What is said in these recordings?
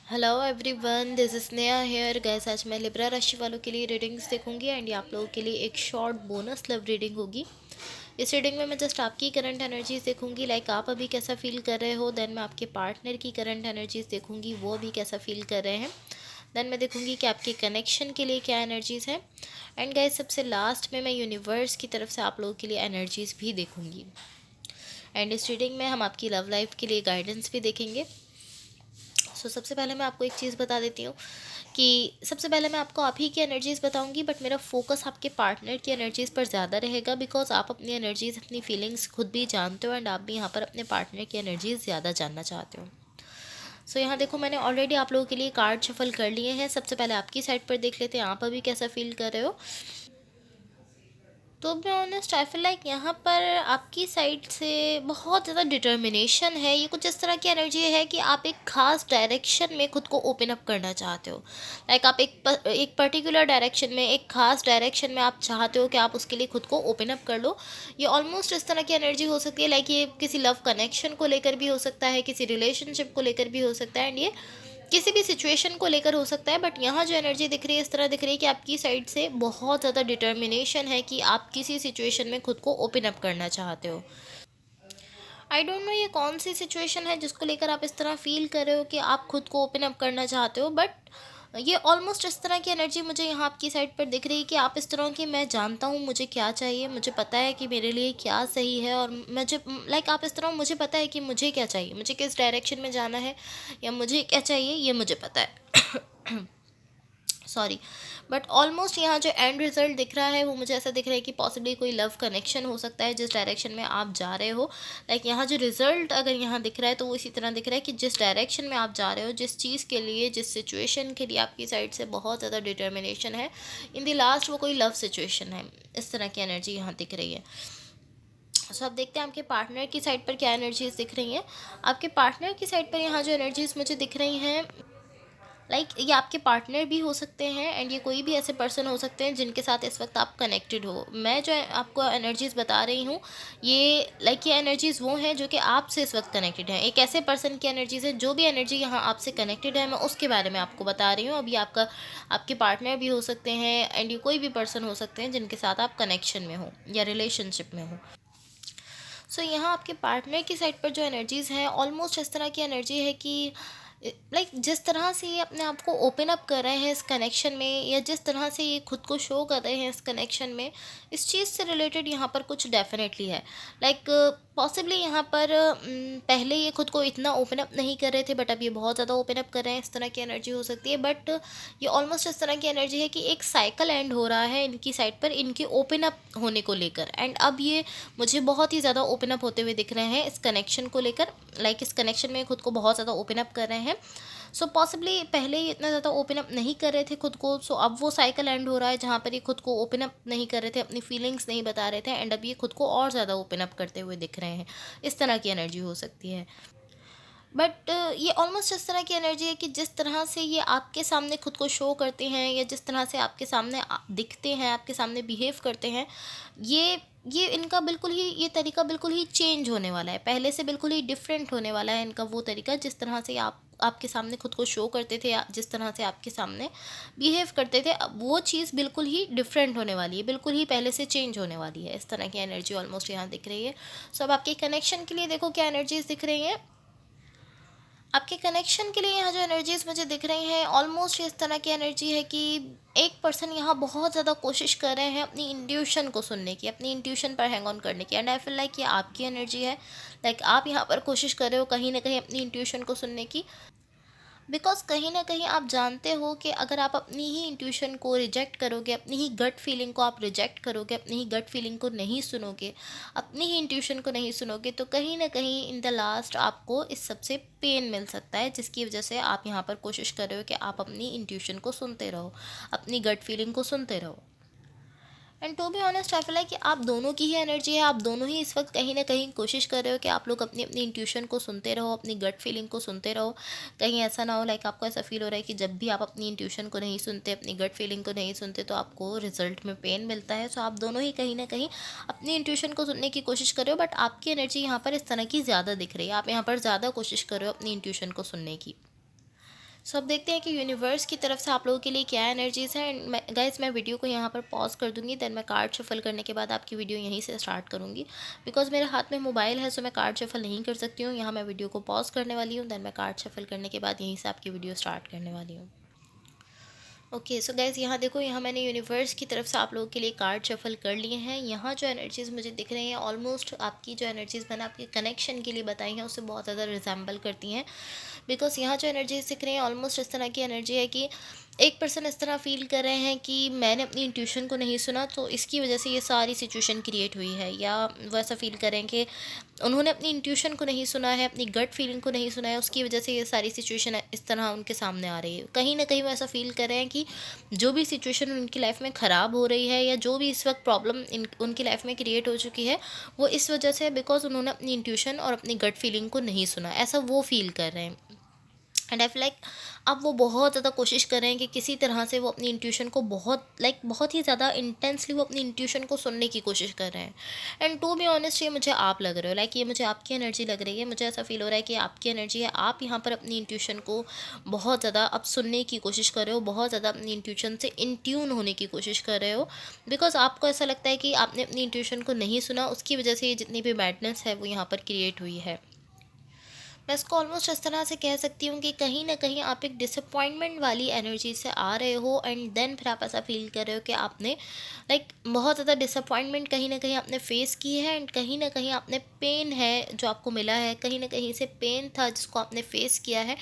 Hello everyone, this is Sneha here guys. आज मैं Libra राशि वालों के लिए रीडिंग्स देखूंगी एंड ये आप लोगों के लिए एक शॉर्ट बोनस लव रीडिंग होगी। इस रीडिंग में मैं जस्ट आपकी करंट एनर्जीज देखूंगी, लाइक आप अभी कैसा फील कर रहे हो। देन मैं आपके पार्टनर की करंट एनर्जीज देखूंगी, वो अभी कैसा फील कर रहे हैं। देन मैं देखूंगी कि आपके कनेक्शन के लिए क्या एनर्जीज़ हैं। एंड गैस सबसे लास्ट में मैं यूनिवर्स की तरफ से आप लोगों के लिए एनर्जीज़ भी देखूंगी। एंड इस रीडिंग में हम आपकी लव लाइफ के लिए गाइडेंस भी देखेंगे। सबसे पहले मैं आपको एक चीज़ बता देती हूँ कि सबसे पहले मैं आपको आप ही की एनर्जीज़ बताऊंगी, बट मेरा फोकस आपके पार्टनर की एनर्जीज़ पर ज़्यादा रहेगा, बिकॉज आप अपनी एनर्जीज़ अपनी फीलिंग्स खुद भी जानते हो एंड आप भी यहाँ पर अपने पार्टनर की एनर्जीज़ ज़्यादा जानना चाहते हो। यहाँ देखो, मैंने ऑलरेडी आप लोगों के लिए कार्ड शफल कर लिए हैं। सबसे पहले आपकी साइड पर देख लेते हैं, आप अभी कैसा फील कर रहे हो। तो B honest I feel like यहाँ पर आपकी साइड से बहुत ज़्यादा डिटर्मिनेशन है। ये कुछ इस तरह की एनर्जी है कि आप एक खास डायरेक्शन में खुद को ओपन अप करना चाहते हो। लाइक आप एक पर्टिकुलर डायरेक्शन में, एक खास डायरेक्शन में आप चाहते हो कि आप उसके लिए खुद को ओपन अप कर लो। ये ऑलमोस्ट इस तरह की एनर्जी हो सकती है, लाइक ये किसी लव कनेक्शन को लेकर भी हो सकता है, किसी रिलेशनशिप को लेकर भी हो सकता है, एंड ये किसी भी सिचुएशन को लेकर हो सकता है। बट यहाँ जो एनर्जी दिख रही है, इस तरह दिख रही है कि आपकी साइड से बहुत ज़्यादा डिटर्मिनेशन है कि आप किसी सिचुएशन में खुद को ओपन अप करना चाहते हो। आई डोंट नो ये कौन सी सिचुएशन है जिसको लेकर आप इस तरह फील कर रहे हो कि आप खुद को ओपन अप करना चाहते हो, बट ये ऑलमोस्ट इस तरह की एनर्जी मुझे यहाँ आपकी साइड पर दिख रही है कि आप इस तरह की, मैं जानता हूँ मुझे क्या चाहिए, मुझे पता है कि मेरे लिए क्या सही है, और मुझे लाइक आप इस तरह, मुझे पता है कि मुझे क्या चाहिए, मुझे किस डायरेक्शन में जाना है, या मुझे क्या चाहिए ये मुझे पता है। सॉरी। बट ऑलमोस्ट यहाँ जो एंड रिजल्ट दिख रहा है वो मुझे ऐसा दिख रहा है कि पॉसिबली कोई लव कनेक्शन हो सकता है जिस डायरेक्शन में आप जा रहे हो। लाइक यहाँ जो रिजल्ट अगर यहाँ दिख रहा है तो वो इसी तरह दिख रहा है कि जिस डायरेक्शन में आप जा रहे हो, जिस चीज़ के लिए, जिस सिचुएशन के लिए आपकी साइड से बहुत ज़्यादा डिटर्मिनेशन है, इन द लास्ट वो कोई लव सिचुएशन है। इस तरह की एनर्जी यहाँ दिख रही है। अब देखते हैं आपके पार्टनर की साइड पर क्या एनर्जीज दिख रही हैं। आपके पार्टनर की साइड पर यहाँ जो एनर्जीज मुझे दिख रही हैं, ये आपके पार्टनर भी हो सकते हैं एंड ये कोई भी ऐसे पर्सन हो सकते हैं जिनके साथ इस वक्त आप कनेक्टेड हो। मैं जो आपको एनर्जीज़ बता रही हूँ, ये ये एनर्जीज़ वो हैं जो कि आपसे इस वक्त कनेक्टेड हैं। एक ऐसे पर्सन की एनर्जीज़ है, जो भी एनर्जी यहाँ आपसे कनेक्टेड है, मैं उसके बारे में आपको बता रही हूँ। अभी आपके पार्टनर भी हो सकते हैं एंड ये कोई भी पर्सन हो सकते हैं जिनके साथ आप कनेक्शन में हो या रिलेशनशिप में हो। यहाँ आपके पार्टनर की साइड पर जो एनर्जीज़ हैं, ऑलमोस्ट इस तरह की एनर्जी है कि जिस तरह से ये अपने आप को ओपन अप कर रहे हैं इस कनेक्शन में, या जिस तरह से ये खुद को शो कर रहे हैं इस कनेक्शन में, इस चीज़ से रिलेटेड यहाँ पर कुछ डेफिनेटली है। पॉसिबली यहाँ पर पहले ये खुद को इतना ओपन अप नहीं कर रहे थे, बट अब ये बहुत ज़्यादा ओपन अप कर रहे हैं। इस तरह की एनर्जी हो सकती है। बट ये ऑलमोस्ट इस तरह की एनर्जी है कि एक साइकिल एंड हो रहा है इनकी साइड पर, इनके ओपन अप होने को लेकर, एंड अब ये मुझे बहुत ही ज़्यादा ओपन अप होते हुए दिख रहे हैं इस कनेक्शन को लेकर। इस कनेक्शन में खुद को बहुत ज़्यादा ओपन अप कर रहे हैं। पॉसिबली पहले ये इतना ज़्यादा ओपन अप नहीं कर रहे थे खुद को। अब वो साइकिल एंड हो रहा है जहाँ पर ये खुद को ओपन अप नहीं कर रहे थे, अपनी फीलिंग्स नहीं बता रहे थे, एंड अब ये खुद को और ज़्यादा ओपन अप करते हुए दिख रहे हैं। इस तरह की एनर्जी हो सकती है। बट ये ऑलमोस्ट इस तरह की एनर्जी है कि जिस तरह से ये आपके सामने खुद को शो करते हैं, या जिस तरह से आपके सामने दिखते हैं, आपके सामने बिहेव करते हैं, ये इनका बिल्कुल ही, ये तरीका बिल्कुल ही चेंज होने वाला है। पहले से बिल्कुल ही डिफरेंट होने वाला है इनका वो तरीका, जिस तरह से आप आपके सामने खुद को शो करते थे, या जिस तरह से आपके सामने बिहेव करते थे, अब वो चीज़ बिल्कुल ही डिफरेंट होने वाली है, बिल्कुल ही पहले से चेंज होने वाली है। इस तरह की एनर्जी ऑलमोस्ट यहाँ दिख रही है। अब आपके कनेक्शन के लिए देखो क्या एनर्जीज दिख रही हैं। आपके कनेक्शन के लिए यहाँ जो एनर्जीज मुझे दिख रही हैं, ऑलमोस्ट इस तरह की एनर्जी है कि एक पर्सन यहाँ बहुत ज़्यादा कोशिश कर रहे हैं अपनी इंट्यूशन को सुनने की, अपनी इंट्यूशन पर हैंग ऑन करने की, एंड आई फील लाइक ये आपकी एनर्जी है। आप यहाँ पर कोशिश कर रहे हो कहीं ना कहीं अपनी इंट्यूशन को सुनने की, बिकॉज कहीं ना कहीं आप जानते हो कि अगर आप अपनी ही इंट्यूशन को रिजेक्ट करोगे, अपनी ही गट फीलिंग को आप रिजेक्ट करोगे, अपनी ही गट फीलिंग को नहीं सुनोगे, अपनी ही इंट्यूशन को नहीं सुनोगे, तो कहीं ना कहीं इन द लास्ट आपको इस सबसे पेन मिल सकता है, जिसकी वजह से आप यहाँ पर कोशिश कर रहे हो कि आप अपनी इंट्यूशन को सुनते रहो, अपनी गट फीलिंग को सुनते रहो। And to be honest I feel like कि आप दोनों की ही एनर्जी है। आप दोनों ही इस वक्त कहीं ना कहीं कोशिश कर रहे हो कि आप लोग अपनी अपनी इंट्यूशन को सुनते रहो, अपनी गट फीलिंग को सुनते रहो। कहीं ऐसा ना हो, आपको ऐसा फील हो रहा है कि जब भी आप अपनी इंट्यूशन को नहीं सुनते, अपनी गट फीलिंग को नहीं सुनते, तो आपको रिजल्ट में पेन मिलता है। आप दोनों ही कहीं ना कहीं अपनी इंट्यूशन को सुनने की कोशिश कर रहे हो, बट आपकी एनर्जी यहाँ पर इस तरह की ज़्यादा दिख रही है। आप यहाँ पर ज़्यादा कोशिश कर रहे हो अपनी इंट्यूशन को सुनने की। सो अब देखते हैं कि यूनिवर्स की तरफ से आप लोगों के लिए क्या एनर्जीज़ हैं। एंड मैं गाइस, मैं वीडियो को यहाँ पर पॉज कर दूँगी, देन मैं कार्ड शफल करने के बाद आपकी वीडियो यहीं से स्टार्ट करूँगी। बिकॉज मेरे हाथ में मोबाइल है, सो मैं कार्ड शफल नहीं कर सकती हूँ। यहाँ मैं वीडियो को पॉज करने वाली हूँ, देन मैं कार्ड शफल करने के बाद यहीं से आपकी वीडियो स्टार्ट करने वाली हूँ। ओके, सो गाइज़, यहाँ देखो, यहाँ मैंने यूनिवर्स की तरफ से आप लोगों के लिए कार्ड शफल कर लिए हैं। यहाँ जो एनर्जीज़ मुझे दिख रही हैं, ऑलमोस्ट आपकी जो एनर्जीज़ मैंने आपके कनेक्शन के लिए बताई हैं उससे बहुत ज़्यादा रिजेंबल करती हैं। बिकॉज यहाँ जो एनर्जीज़ दिख रही हैं, ऑलमोस्ट इस तरह की एनर्जी है कि एक पर्सन इस तरह फील कर रहे हैं कि मैंने अपनी इंट्यूशन को नहीं सुना, तो इसकी वजह से ये सारी सिचुएशन क्रिएट हुई है। या वो ऐसा फील करें कि उन्होंने अपनी इंट्यूशन को नहीं सुना है, अपनी गट फीलिंग को नहीं सुना है, उसकी वजह से ये सारी सिचुएशन इस तरह उनके सामने आ रही है। कहीं ना कहीं वो ऐसा फील कर रहे हैं कि जो भी सिचुएशन उनकी लाइफ में ख़राब हो रही है या जो भी इस वक्त प्रॉब्लम उनकी लाइफ में क्रिएट हो चुकी है, वो इस वजह से, बिकॉज उन्होंने अपनी इंट्यूशन और अपनी गट फीलिंग को नहीं सुना, ऐसा वो फील कर रहे हैं। एंड आई फील लाइक अब वो बहुत ज़्यादा कोशिश कर रहे हैं कि किसी तरह से वो अपनी इंट्यूशन को बहुत ही ज़्यादा इंटेंसली वो अपनी इंट्यूशन को सुनने की कोशिश कर रहे हैं। एंड टू बी ऑनेस्ट, ये मुझे आप लग रहे हो, लाइक ये मुझे आपकी एनर्जी लग रही है। मुझे ऐसा फील हो रहा है कि आपकी एनर्जी है, आप यहाँ पर अपनी इंट्यूशन को बहुत ज़्यादा अब सुनने की कोशिश कर रहे हो, बहुत ज़्यादा अपनी इंट्यूशन से इन ट्यून होने की कोशिश कर रहे हो। बिकॉज आपको ऐसा लगता है कि आपने अपनी इंट्यूशन को नहीं सुना, उसकी वजह से ये जितनी भी बैडनेस है वो यहाँ पर क्रिएट हुई है। मैं इसको ऑलमोस्ट इस तरह से कह सकती हूँ कि कहीं ना कहीं आप एक डिसअपॉइंटमेंट वाली एनर्जी से आ रहे हो, एंड देन फिर आप ऐसा फील कर रहे हो कि आपने बहुत ज़्यादा डिसअपॉइंटमेंट कहीं ना कहीं आपने फेस की है। एंड कहीं ना कहीं आपने पेन है जो आपको मिला है, कहीं ना कहीं से पेन था जिसको आपने फेस किया है।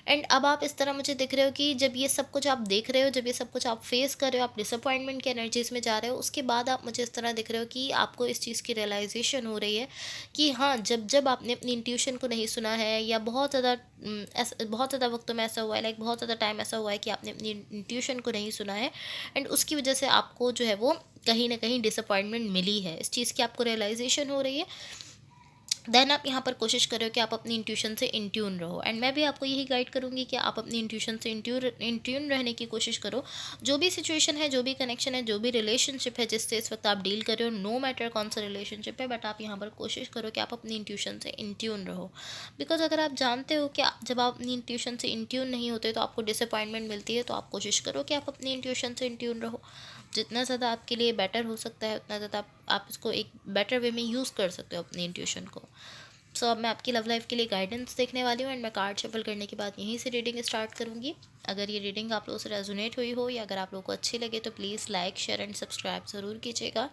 एंड अब आप इस तरह मुझे दिख रहे हो कि जब ये सब कुछ आप देख रहे हो, जब ये सब कुछ आप फेस कर रहे हो, आप डिसअपॉइंटमेंट की एनर्जीज में जा रहे हो, उसके बाद आप मुझे इस तरह दिख रहे हो कि आपको इस चीज़ की रियलाइजेशन हो रही है कि हाँ, जब जब आपने अपनी इंट्यूशन को नहीं सुना है, या बहुत ज़्यादा ऐसा बहुत ज़्यादा वक्तों में ऐसा हुआ है, लाइक बहुत ज़्यादा टाइम ऐसा हुआ है कि आपने अपनी इंट्यूशन को नहीं सुना है, एंड उसकी वजह से आपको जो है वो कहीं ना कहीं डिसअपॉइंटमेंट मिली है, इस चीज़ की आपको रियलाइजेशन हो रही है। देन आप यहाँ पर कोशिश करो कि आप अपनी इंट्यूशन से इन ट्यून रहो। एंड मैं भी आपको यही गाइड करूँगी कि आप अपनी इंट्यूशन से इन ट्यून रहने की कोशिश करो। जो भी सिचुएशन है, जो भी कनेक्शन है, जो भी रिलेशनशिप है जिससे इस वक्त आप डील कर रहे हो, नो मैटर कौन सा रिलेशनशिप है, बट आप यहाँ पर कोशिश करो कि आप अपनी इंट्यूशन से इन ट्यून रहो। बिकॉज अगर आप जानते हो कि जब आप अपनी इंट्यूशन से इन ट्यून नहीं होते तो आपको डिसअपॉइंटमेंट मिलती है, तो आप कोशिश करो कि आप अपनी इंट्यूशन से इन ट्यून रहो। जितना ज़्यादा आपके लिए बेटर हो सकता है, उतना ज़्यादा आप इसको एक बेटर वे में यूज़ कर सकते हो अपनी इंट्यूशन को। सो अब मैं आपकी लव लाइफ के लिए गाइडेंस देखने वाली हूँ, एंड मैं कार्ड शफल करने के बाद यहीं से रीडिंग स्टार्ट करूँगी। अगर ये रीडिंग आप लोगों से रेजोनेट हुई हो, या अगर आप लोगों को अच्छी लगे, तो please like, share and subscribe ज़रूर कीजिएगा।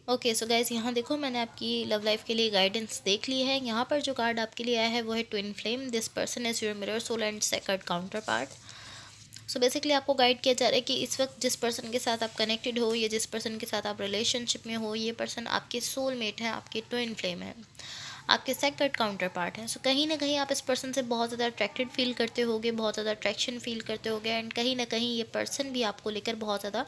ओके, सो गाइज़, यहाँ देखो, मैंने आपकी लव लाइफ के लिए गाइडेंस देख ली है। यहाँ पर जो कार्ड आपके लिए आया है वो है twin flame. This person is your mirror soul and second counter part. So basically आपको गाइड किया जा रहा है कि इस वक्त जिस पर्सन के साथ आप कनेक्टेड हो, या जिस पर्सन के साथ आप रिलेशनशिप में हो, ये पर्सन आपके सोलमेट है, आपके ट्विन फ्लेम है, आपके सेकंड काउंटर पार्ट है। सो कहीं ना कहीं आप इस पर्सन से बहुत ज़्यादा अट्रैक्टेड फील करते होगे, बहुत ज़्यादा अट्रैक्शन फील करते होगे, एंड कहीं ना कहीं ये पर्सन भी आपको लेकर बहुत ज़्यादा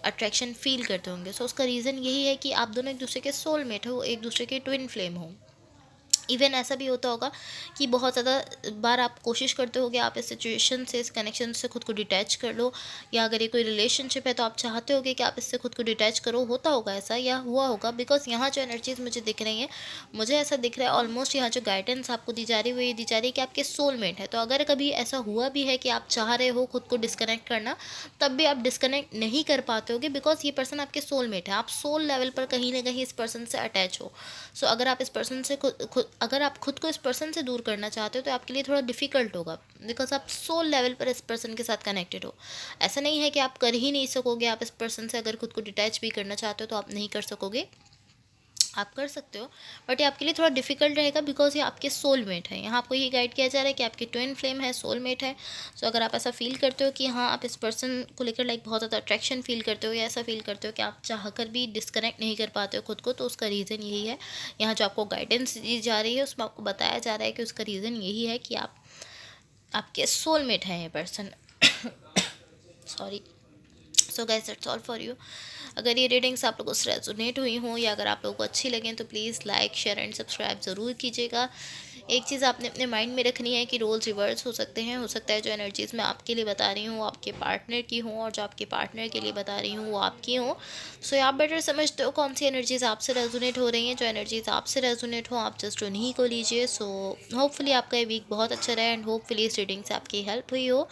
अट्रैक्शन फील करते होंगे। सो उसका रीज़न यही है कि आप दोनों एक दूसरे के सोलमेट हो, एक दूसरे के ट्विन फ्लेम हो। इवन ऐसा भी होता होगा कि बहुत ज़्यादा बार आप कोशिश करते होगे आप इस सिचुएशन से, इस कनेक्शन से खुद को डिटैच कर लो, या अगर ये कोई रिलेशनशिप है तो आप चाहते होगे कि आप इससे खुद को डिटैच करो। होता होगा ऐसा, या हुआ होगा। बिकॉज यहाँ जो एनर्जीज मुझे दिख रही हैं, मुझे ऐसा दिख रहा है ऑलमोस्ट यहाँ जो गाइडेंस आपको दी जा रही है वो ये दी जा रही है कि आपके सोलमेट है। तो अगर कभी ऐसा हुआ भी है कि आप चाह रहे हो खुद को डिस्कनेक्ट करना, तब भी आप डिस्कनेक्ट नहीं कर पाते होगे, बिकॉज ये पर्सन आपके सोलमेट है। आप सोल लेवल पर कहीं ना कहीं इस पर्सन से अटैच हो। सो अगर आप इस पर्सन से अगर आप खुद को इस पर्सन से दूर करना चाहते हो, तो आपके लिए थोड़ा डिफ़िकल्ट होगा, बिकॉज आप सोल लेवल पर इस पर्सन के साथ कनेक्टेड हो। ऐसा नहीं है कि आप कर ही नहीं सकोगे, आप इस पर्सन से अगर खुद को डिटैच भी करना चाहते हो तो आप नहीं कर सकोगे, आप कर सकते हो, बट ये आपके लिए थोड़ा डिफिकल्ट रहेगा, बिकॉज ये आपके सोलमेट है। यहाँ आपको ये गाइड किया जा रहा है कि आपकी ट्विन फ्लेम है, सोलमेट है। सो अगर आप ऐसा फील करते हो कि हाँ, आप इस पर्सन को लेकर बहुत ज़्यादा अट्रैक्शन फील करते हो, या ऐसा फील करते हो कि आप चाहकर भी डिस्कनेक्ट नहीं कर पाते हो खुद को, तो उसका रीज़न यही है। यहाँ जो आपको गाइडेंस दी जा रही है उसमें आपको बताया जा रहा है कि उसका रीज़न यही है कि आपके सोलमेट हैं ये person. Sorry. So guys, that's all for you. अगर ये रीडिंग्स आप लोगों से रेजोनेट हुई हों, या अगर आप लोगों को अच्छी लगें, तो please like, share and subscribe ज़रूर कीजिएगा। एक चीज़ आपने अपने माइंड में रखनी है कि रोल्स रिवर्स हो सकते हैं, हो सकता है जो एनर्जीज़ मैं आपके लिए बता रही हूँ वो आपके पार्टनर की हों, और जो आपके पार्टनर के लिए बता रही हूँ वो आपकी हों। सो आप बेटर समझते हो कौन सी एनर्जीज़ आपसे रेजोनेट हो रही हैं। जो एनर्जीज़ आपसे रेजोनेट हो आप जस्ट उन्हीं को लीजिए। सो होपफुली आपका ये वीक बहुत अच्छा रहे, एंड होपफुली इस रीडिंग से आपकी हेल्प हुई हो।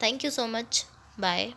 Thank you so much. Bye.